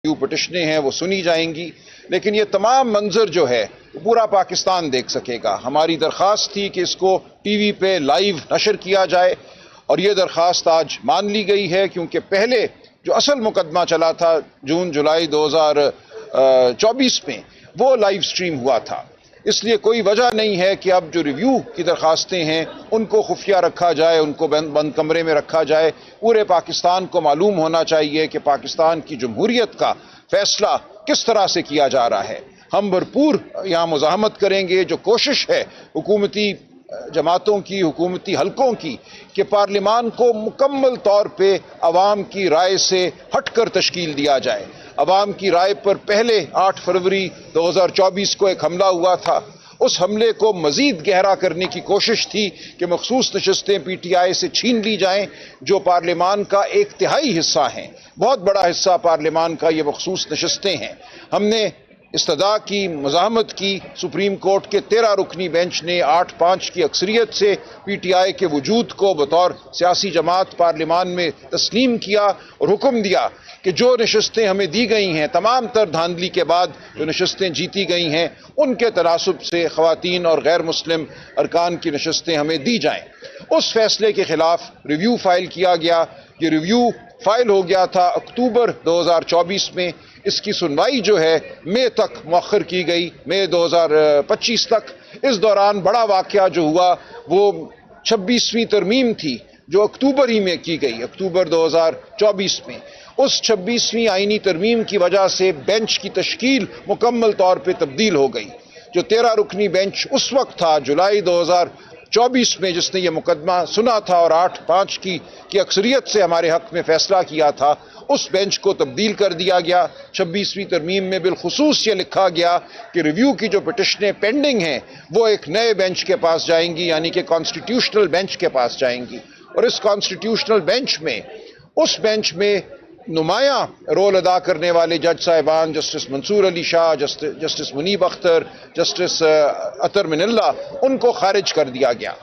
پٹیشنیں ہیں وہ سنی جائیں گی، لیکن یہ تمام منظر جو ہے پورا پاکستان دیکھ سکے گا۔ ہماری درخواست تھی کہ اس کو ٹی وی پہ لائیو نشر کیا جائے، اور یہ درخواست آج مان لی گئی ہے، کیونکہ پہلے جو اصل مقدمہ چلا تھا جون جولائی 2024 میں، وہ لائیو سٹریم ہوا تھا۔ اس لیے کوئی وجہ نہیں ہے کہ اب جو ریویو کی درخواستیں ہیں ان کو خفیہ رکھا جائے، ان کو بند کمرے میں رکھا جائے۔ پورے پاکستان کو معلوم ہونا چاہیے کہ پاکستان کی جمہوریت کا فیصلہ کس طرح سے کیا جا رہا ہے۔ ہم بھرپور یہاں مزاحمت کریں گے۔ جو کوشش ہے حکومتی جماعتوں کی، حکومتی حلقوں کی، کہ پارلیمان کو مکمل طور پہ عوام کی رائے سے ہٹ کر تشکیل دیا جائے۔ عوام کی رائے پر پہلے 8 فروری 2024 کو ایک حملہ ہوا تھا، اس حملے کو مزید گہرا کرنے کی کوشش تھی کہ مخصوص نشستیں پی ٹی آئی سے چھین لی جائیں، جو پارلیمان کا ایک تہائی حصہ ہیں، بہت بڑا حصہ پارلیمان کا یہ مخصوص نشستیں ہیں۔ ہم نے استدعا کی، مزاحمت کی، سپریم کورٹ کے 13 رکنی بینچ نے 8-5 کی اکثریت سے پی ٹی آئی کے وجود کو بطور سیاسی جماعت پارلیمان میں تسلیم کیا اور حکم دیا کہ جو نشستیں ہمیں دی گئی ہیں، تمام تر دھاندلی کے بعد جو نشستیں جیتی گئی ہیں، ان کے تناسب سے خواتین اور غیر مسلم ارکان کی نشستیں ہمیں دی جائیں۔ اس فیصلے کے خلاف ریویو فائل کیا گیا۔ یہ ریویو فائل ہو گیا تھا اکتوبر 2024 میں۔ اس کی سنوائی جو ہے مئی تک مؤخر کی گئی، مئی 2025 تک۔ اس دوران بڑا واقعہ جو ہوا وہ 26ویں ترمیم تھی، جو اکتوبر ہی میں کی گئی، اکتوبر 2024 میں۔ اس 26ویں آئینی ترمیم کی وجہ سے بینچ کی تشکیل مکمل طور پہ تبدیل ہو گئی۔ جو 13 رکنی بینچ اس وقت تھا جولائی 2024 میں، جس نے یہ مقدمہ سنا تھا اور 8-5 کی اکثریت سے ہمارے حق میں فیصلہ کیا تھا، اس بینچ کو تبدیل کر دیا گیا۔ 26ویں ترمیم میں بالخصوص یہ لکھا گیا کہ ریویو کی جو پٹیشنیں پینڈنگ ہیں وہ ایک نئے بینچ کے پاس جائیں گی، یعنی کہ کانسٹیٹیوشنل بینچ کے پاس جائیں گی۔ اور اس کانسٹیٹیوشنل بینچ میں، اس بینچ میں نمایاں رول ادا کرنے والے جج صاحبان، جسٹس منصور علی شاہ، جسٹس منیب اختر، جسٹس اطہر من اللہ، ان کو خارج کر دیا گیا۔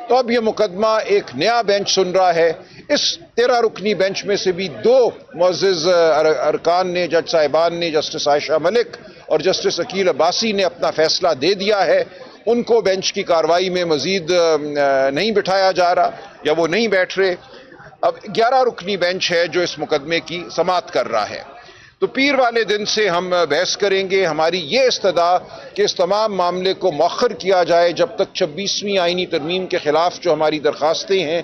تو اب یہ مقدمہ ایک نیا بینچ سن رہا ہے۔ اس 13 رکنی بینچ میں سے بھی 2 معزز ارکان نے، جج صاحبان نے، جسٹس عائشہ ملک اور جسٹس عقیل عباسی نے اپنا فیصلہ دے دیا ہے۔ ان کو بینچ کی کارروائی میں مزید نہیں بٹھایا جا رہا، یا وہ نہیں بیٹھ رہے۔ اب 11 رکنی بینچ ہے جو اس مقدمے کی سماعت کر رہا ہے۔ تو پیر والے دن سے ہم بحث کریں گے۔ ہماری یہ استدعا کہ اس تمام معاملے کو مؤخر کیا جائے جب تک 26ویں آئینی ترمیم کے خلاف جو ہماری درخواستیں ہیں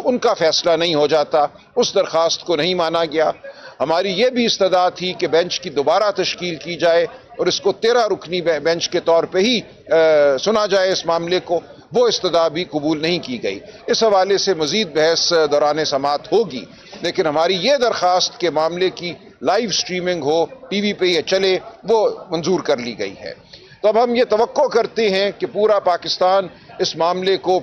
ان کا فیصلہ نہیں ہو جاتا، اس درخواست کو نہیں مانا گیا۔ ہماری یہ بھی استدعا تھی کہ بینچ کی دوبارہ تشکیل کی جائے اور اس کو 13 رکنی بینچ کے طور پہ ہی سنا جائے اس معاملے کو، وہ استدعا بھی قبول نہیں کی گئی۔ اس حوالے سے مزید بحث دوران سماعت ہوگی، لیکن ہماری یہ درخواست کہ معاملے کی لائیو سٹریمنگ ہو، ٹی وی پہ یہ چلے، وہ منظور کر لی گئی ہے۔ تو اب ہم یہ توقع کرتے ہیں کہ پورا پاکستان اس معاملے کو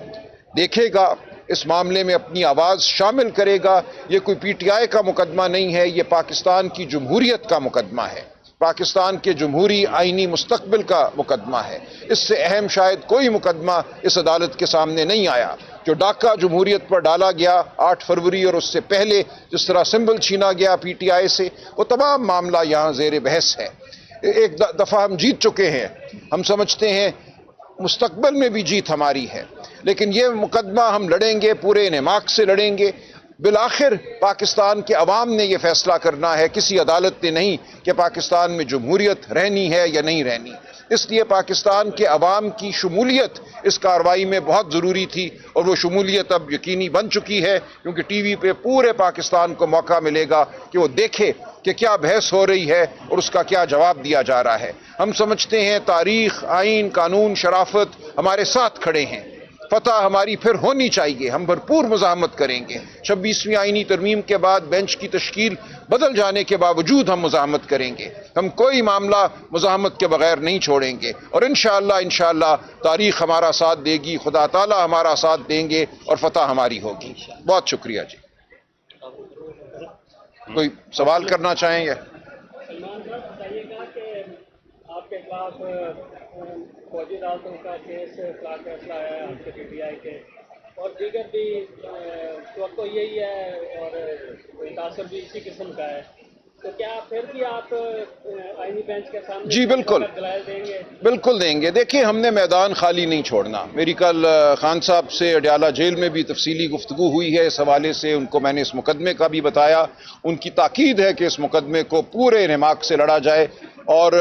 دیکھے گا، اس معاملے میں اپنی آواز شامل کرے گا۔ یہ کوئی پی ٹی آئی کا مقدمہ نہیں ہے، یہ پاکستان کی جمہوریت کا مقدمہ ہے، پاکستان کے جمہوری آئینی مستقبل کا مقدمہ ہے۔ اس سے اہم شاید کوئی مقدمہ اس عدالت کے سامنے نہیں آیا۔ جو ڈاکہ جمہوریت پر ڈالا گیا 8 فروری اور اس سے پہلے جس طرح سمبل چھینا گیا پی ٹی آئی سے، وہ تمام معاملہ یہاں زیر بحث ہے۔ ایک دفعہ ہم جیت چکے ہیں، ہم سمجھتے ہیں مستقبل میں بھی جیت ہماری ہے، لیکن یہ مقدمہ ہم لڑیں گے، پورے انہماک سے لڑیں گے۔ بالآخر پاکستان کے عوام نے یہ فیصلہ کرنا ہے، کسی عدالت نے نہیں، کہ پاکستان میں جمہوریت رہنی ہے یا نہیں رہنی۔ اس لیے پاکستان کے عوام کی شمولیت اس کارروائی میں بہت ضروری تھی، اور وہ شمولیت اب یقینی بن چکی ہے، کیونکہ ٹی وی پہ پورے پاکستان کو موقع ملے گا کہ وہ دیکھے کہ کیا بحث ہو رہی ہے اور اس کا کیا جواب دیا جا رہا ہے۔ ہم سمجھتے ہیں تاریخ، آئین، قانون، شرافت ہمارے ساتھ کھڑے ہیں۔ فتح ہماری پھر ہونی چاہیے، ہم بھرپور مزاحمت کریں گے۔ 26ویں آئینی ترمیم کے بعد بینچ کی تشکیل بدل جانے کے باوجود ہم مزاحمت کریں گے، ہم کوئی معاملہ مزاحمت کے بغیر نہیں چھوڑیں گے، اور انشاءاللہ تاریخ ہمارا ساتھ دے گی، خدا تعالی ہمارا ساتھ دیں گے اور فتح ہماری ہوگی۔ بہت شکریہ جی۔ کوئی سوال کرنا چاہیں گے؟ سلمان صاحب بتائیے گا کہ آپ کے خلاف فوجی عدالتوں کا کیس خلاف فیصلہ آیا ہے آپ کے پی ٹی آئی کے، اور دیگر بھی توقع یہی ہے اور تاثر بھی اسی قسم کا ہے تو کیا پھر بھی آپ آئینی بینچ کے سامنے جی بالکل دلائل دیں گے؟ بالکل دیں گے. دیکھیں ہم نے میدان خالی نہیں چھوڑنا. میری کل خان صاحب سے اڈیالہ جیل میں بھی تفصیلی گفتگو ہوئی ہے اس حوالے سے. ان کو میں نے اس مقدمے کا بھی بتایا. ان کی تاکید ہے کہ اس مقدمے کو پورے انہماک سے لڑا جائے اور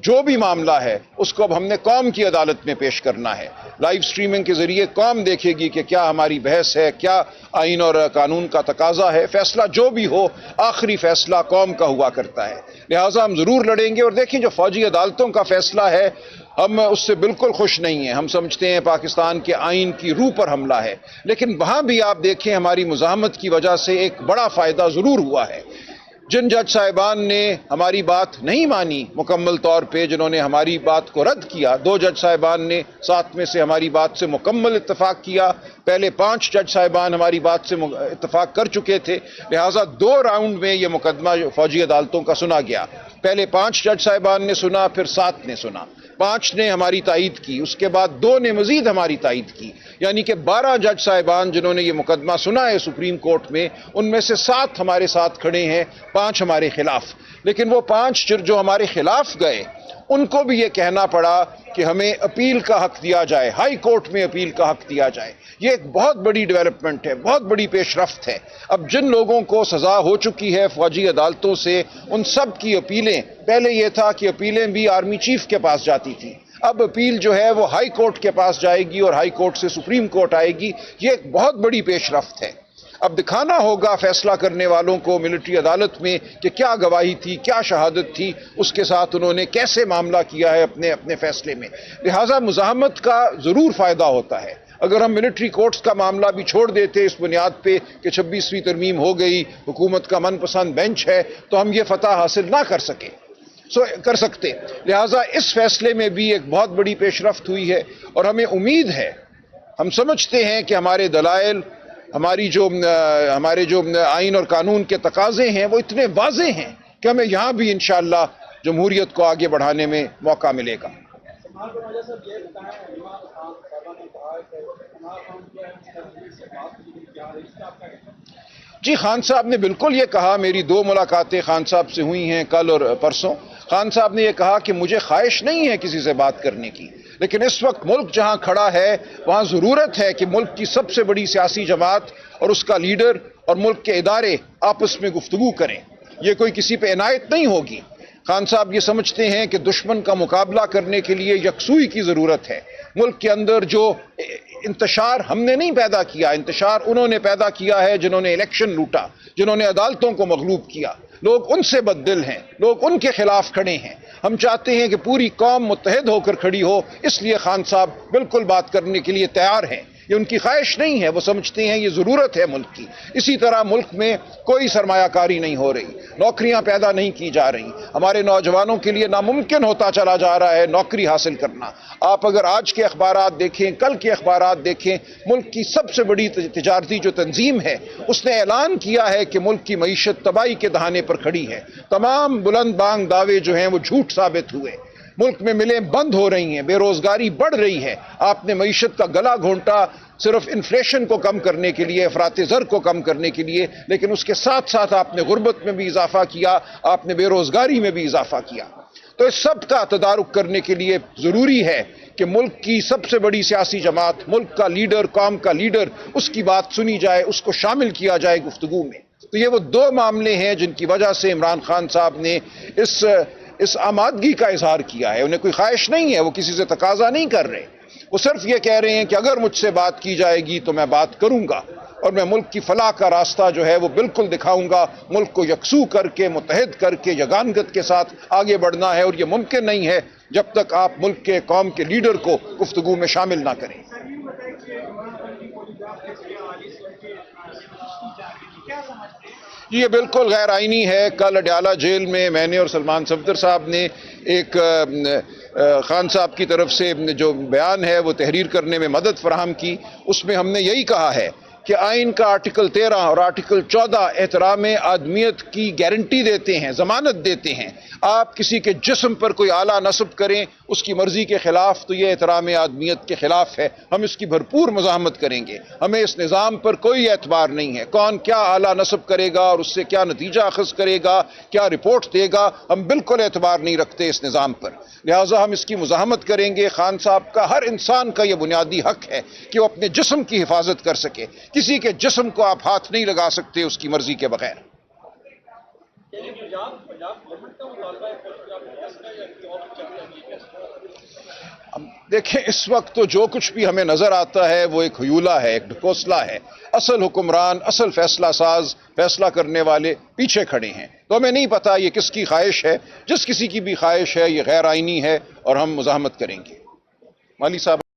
جو بھی معاملہ ہے اس کو اب ہم نے قوم کی عدالت میں پیش کرنا ہے. لائیو سٹریمنگ کے ذریعے قوم دیکھے گی کہ کیا ہماری بحث ہے, کیا آئین اور قانون کا تقاضا ہے. فیصلہ جو بھی ہو آخری فیصلہ قوم کا ہوا کرتا ہے, لہٰذا ہم ضرور لڑیں گے. اور دیکھیں جو فوجی عدالتوں کا فیصلہ ہے ہم اس سے بالکل خوش نہیں ہیں. ہم سمجھتے ہیں پاکستان کے آئین کی روح پر حملہ ہے, لیکن وہاں بھی آپ دیکھیں ہماری مزاحمت کی وجہ سے ایک بڑا فائدہ ضرور ہوا ہے. جن جج صاحبان نے ہماری بات نہیں مانی مکمل طور پہ, جنہوں نے ہماری بات کو رد کیا, 2 جج صاحبان نے 7 میں سے ہماری بات سے مکمل اتفاق کیا. پہلے 5 جج صاحبان ہماری بات سے اتفاق کر چکے تھے, لہٰذا 2 راؤنڈ میں یہ مقدمہ فوجی عدالتوں کا سنا گیا. پہلے 5 جج صاحبان نے سنا, پھر 7 نے سنا. 5 نے ہماری تائید کی, اس کے بعد 2 نے مزید ہماری تائید کی, یعنی کہ 12 جج صاحبان جنہوں نے یہ مقدمہ سنا ہے سپریم کورٹ میں, ان میں سے 7 ہمارے ساتھ کھڑے ہیں, 5 ہمارے خلاف. لیکن وہ 5 جو ہمارے خلاف گئے ان کو بھی یہ کہنا پڑا کہ ہمیں اپیل کا حق دیا جائے, ہائی کورٹ میں اپیل کا حق دیا جائے. یہ ایک بہت بڑی ڈیولپمنٹ ہے, بہت بڑی پیش رفت ہے. اب جن لوگوں کو سزا ہو چکی ہے فوجی عدالتوں سے, ان سب کی اپیلیں, پہلے یہ تھا کہ اپیلیں بھی آرمی چیف کے پاس جاتی تھی, اب اپیل جو ہے وہ ہائی کورٹ کے پاس جائے گی اور ہائی کورٹ سے سپریم کورٹ آئے گی. یہ ایک بہت بڑی پیش رفت ہے. اب دکھانا ہوگا فیصلہ کرنے والوں کو ملٹری عدالت میں کہ کیا گواہی تھی, کیا شہادت تھی, اس کے ساتھ انہوں نے کیسے معاملہ کیا ہے اپنے فیصلے میں. لہٰذا مزاحمت کا ضرور فائدہ ہوتا ہے. اگر ہم ملٹری کورٹس کا معاملہ بھی چھوڑ دیتے اس بنیاد پہ کہ 26ویں ترمیم ہو گئی, حکومت کا من پسند بینچ ہے, تو ہم یہ فتح حاصل نہ کر سکتے. لہٰذا اس فیصلے میں بھی ایک بہت بڑی پیش رفت ہوئی ہے اور ہمیں امید ہے, ہم سمجھتے ہیں کہ ہمارے دلائل, ہمارے جو آئین اور قانون کے تقاضے ہیں وہ اتنے واضح ہیں کہ ہمیں یہاں بھی انشاءاللہ جمہوریت کو آگے بڑھانے میں موقع ملے گا. جی خان صاحب نے بالکل یہ کہا, میری 2 ملاقاتیں خان صاحب سے ہوئی ہیں, کل اور پرسوں. خان صاحب نے یہ کہا کہ مجھے خواہش نہیں ہے کسی سے بات کرنے کی, لیکن اس وقت ملک جہاں کھڑا ہے وہاں ضرورت ہے کہ ملک کی سب سے بڑی سیاسی جماعت اور اس کا لیڈر اور ملک کے ادارے آپس میں گفتگو کریں. یہ کوئی کسی پہ عنایت نہیں ہوگی. خان صاحب یہ سمجھتے ہیں کہ دشمن کا مقابلہ کرنے کے لیے یکسوئی کی ضرورت ہے. ملک کے اندر جو انتشار ہم نے نہیں پیدا کیا, انتشار انہوں نے پیدا کیا ہے جنہوں نے الیکشن لوٹا, جنہوں نے عدالتوں کو مغلوب کیا. لوگ ان سے بددل ہیں, لوگ ان کے خلاف کھڑے ہیں. ہم چاہتے ہیں کہ پوری قوم متحد ہو کر کھڑی ہو, اس لیے خان صاحب بالکل بات کرنے کے لیے تیار ہیں. یہ ان کی خواہش نہیں ہے, وہ سمجھتے ہیں یہ ضرورت ہے ملک کی. اسی طرح ملک میں کوئی سرمایہ کاری نہیں ہو رہی, نوکریاں پیدا نہیں کی جا رہی. ہمارے نوجوانوں کے لیے ناممکن ہوتا چلا جا رہا ہے نوکری حاصل کرنا. آپ اگر آج کے اخبارات دیکھیں, کل کے اخبارات دیکھیں, ملک کی سب سے بڑی تجارتی جو تنظیم ہے اس نے اعلان کیا ہے کہ ملک کی معیشت تباہی کے دہانے پر کھڑی ہے. تمام بلند بانگ دعوے جو ہیں وہ جھوٹ ثابت ہوئے. ملک میں ملیں بند ہو رہی ہیں, بے روزگاری بڑھ رہی ہے. آپ نے معیشت کا گلا گھونٹا صرف انفلیشن کو کم کرنے کے لیے, افراط زر کو کم کرنے کے لیے, لیکن اس کے ساتھ ساتھ آپ نے غربت میں بھی اضافہ کیا, آپ نے بے روزگاری میں بھی اضافہ کیا. تو اس سب کا تدارک کرنے کے لیے ضروری ہے کہ ملک کی سب سے بڑی سیاسی جماعت, ملک کا لیڈر, قوم کا لیڈر, اس کی بات سنی جائے, اس کو شامل کیا جائے گفتگو میں. تو یہ وہ 2 معاملے ہیں جن کی وجہ سے عمران خان صاحب نے اس آمادگی کا اظہار کیا ہے. انہیں کوئی خواہش نہیں ہے, وہ کسی سے تقاضا نہیں کر رہے, وہ صرف یہ کہہ رہے ہیں کہ اگر مجھ سے بات کی جائے گی تو میں بات کروں گا اور میں ملک کی فلاح کا راستہ جو ہے وہ بالکل دکھاؤں گا. ملک کو یکسو کر کے, متحد کر کے, یگانگت کے ساتھ آگے بڑھنا ہے, اور یہ ممکن نہیں ہے جب تک آپ ملک کے, قوم کے لیڈر کو گفتگو میں شامل نہ کریں. یہ بالکل غیر آئینی ہے. کل اڈیالہ جیل میں نے اور سلمان صفدر صاحب نے ایک خان صاحب کی طرف سے جو بیان ہے وہ تحریر کرنے میں مدد فراہم کی. اس میں ہم نے یہی کہا ہے کہ آئین کا آرٹیکل 13 اور آرٹیکل 14 احترام آدمیت کی گارنٹی دیتے ہیں، ضمانت دیتے ہیں. آپ کسی کے جسم پر کوئی آلہ نصب کریں اس کی مرضی کے خلاف تو یہ احترام آدمیت کے خلاف ہے. ہم اس کی بھرپور مزاحمت کریں گے. ہمیں اس نظام پر کوئی اعتبار نہیں ہے. کون کیا آلہ نصب کرے گا اور اس سے کیا نتیجہ اخذ کرے گا، کیا رپورٹ دے گا، ہم بالکل اعتبار نہیں رکھتے اس نظام پر. لہٰذا ہم اس کی مزاحمت کریں گے. خان صاحب کا، ہر انسان کا یہ بنیادی حق ہے کہ وہ اپنے جسم کی حفاظت کر سکے. کسی کے جسم کو آپ ہاتھ نہیں لگا سکتے اس کی مرضی کے بغیر. دیکھیں اس وقت تو جو کچھ بھی ہمیں نظر آتا ہے وہ ایک ہیولہ ہے، ایک ڈھکوسلا ہے. اصل حکمران، اصل فیصلہ ساز، فیصلہ کرنے والے پیچھے کھڑے ہیں. تو ہمیں نہیں پتا یہ کس کی خواہش ہے. جس کسی کی بھی خواہش ہے یہ غیر آئینی ہے اور ہم مزاحمت کریں گے. مالی صاحب